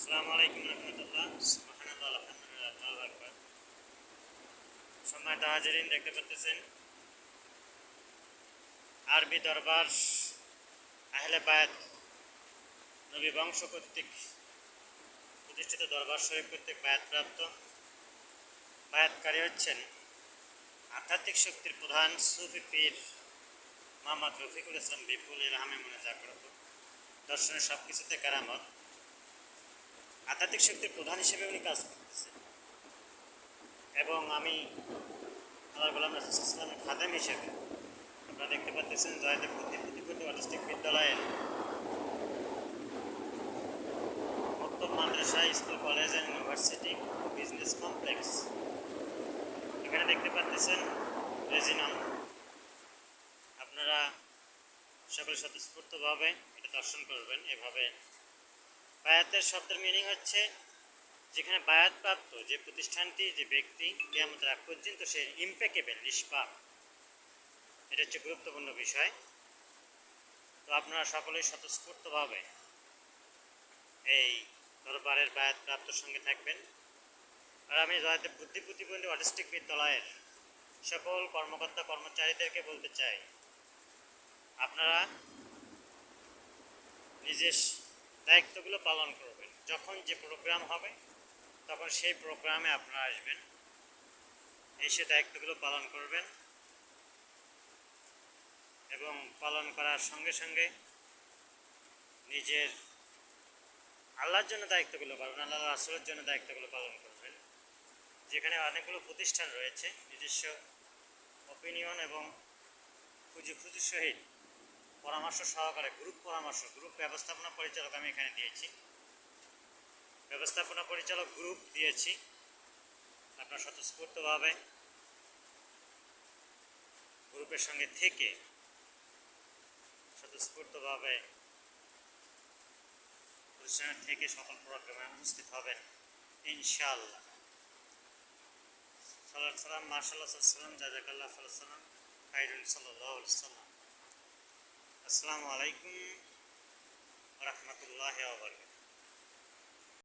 আসসালামু আলাইকুম রহমতুল্লাহ। সুবহানাল্লাহ, আলহামদুলিল্লাহ, আল্লাহু আকবার। সম্মানিত হাজিরিন, দেখতে পাচ্ছেন আরবি দরবার আহলে বায়াত নবী বংশ কর্তৃক প্রতিষ্ঠিত দরবার শরীফ কর্তৃক বায়াতপ্রাপ্ত বায়াতকারী হচ্ছেন আধ্যাত্মিক শক্তির প্রধান সুফি পীর মোহাম্মদ রফিকুল ইসলাম বিপুল রাহমে মনে জাগ্রত। দর্শনের সব কিছুতে কারামত। আধ্যাত্মিক শক্তির প্রধান হিসেবে উনি কাজ করতেছেন এবং আমি আল্লাহ গোলাম রাসূল ইসলামের খাদেম হিসেবে আপনারা দেখতে পাচ্ছেন জয়দেব প্রতিপতি অটিস্টিক বিদ্যালয়ের মক্তব মাদ্রাসা school college and university business complex. এখানে দেখতে পাচ্ছেন রেজিনাম। আপনারা সকলে স্বতঃস্ফূর্তভাবে এটা দর্শন করবেন। এভাবে বায়াতের শব্দের মিনিং হচ্ছে যেখানে বায়াতপ্রাপ্ত যে প্রতিষ্ঠানটি, যে ব্যক্তি কিয়ামতের আগ পর্যন্ত সে ইম্পেকেবল, নিষ্পাপ। এটা হচ্ছে গুরুত্বপূর্ণ বিষয়। তো আপনারা সকলেই স্বতঃস্ফূর্তভাবে এই দরবারের বায়াতপ্রাপ্তর সঙ্গে থাকবেন। আর আমি জয়দেব বুদ্ধি প্রতিবন্ধী অটিস্টিক বিদ্যালয়ের সকল কর্মকর্তা কর্মচারীদেরকে বলতে চাই, আপনারা নিজের দায়িত্বগুলো পালন করবেন। যখন যে প্রোগ্রাম হবে তখন সেই প্রোগ্রামে আপনারা আসবেন, এসে দায়িত্বগুলো পালন করবেন এবং পালন করার সঙ্গে সঙ্গে নিজের আল্লাহর জন্য দায়িত্বগুলো পালন, আল্লাহ রাসূলের জন্য দায়িত্বগুলো পালন করবেন। যেখানে অনেকগুলো প্রতিষ্ঠান রয়েছে, নিজস্ব অপিনিয়ন এবং খুঁজে সহিত পরামর্শ সহকারে গ্রুপ ব্যবস্থাপনা পরিচালক আমি এখানে দিয়েছি, ব্যবস্থাপনা পরিচালক গ্রুপ দিয়েছি। আপনার স্বতঃস্ফূর্তভাবে গ্রুপের সঙ্গে থেকে স্বতঃস্ফূর্তভাবে প্রতিষ্ঠানের থেকে সকল প্রোগ্রামে উপস্থিত হবেন ইনশাআল্লাহ। সাল্লাল্লাহু সাল্লাম মাশাআল্লাহ সাল্লাম জাযাকাল্লাহ সাল্লাম খায়রুন সাল্লাল্লাহু আলাইহি সাল্লাম। আসসালামু আলাইকুম ওয়া রাহমাতুল্লাহি ওয়া বারাকাতুহু।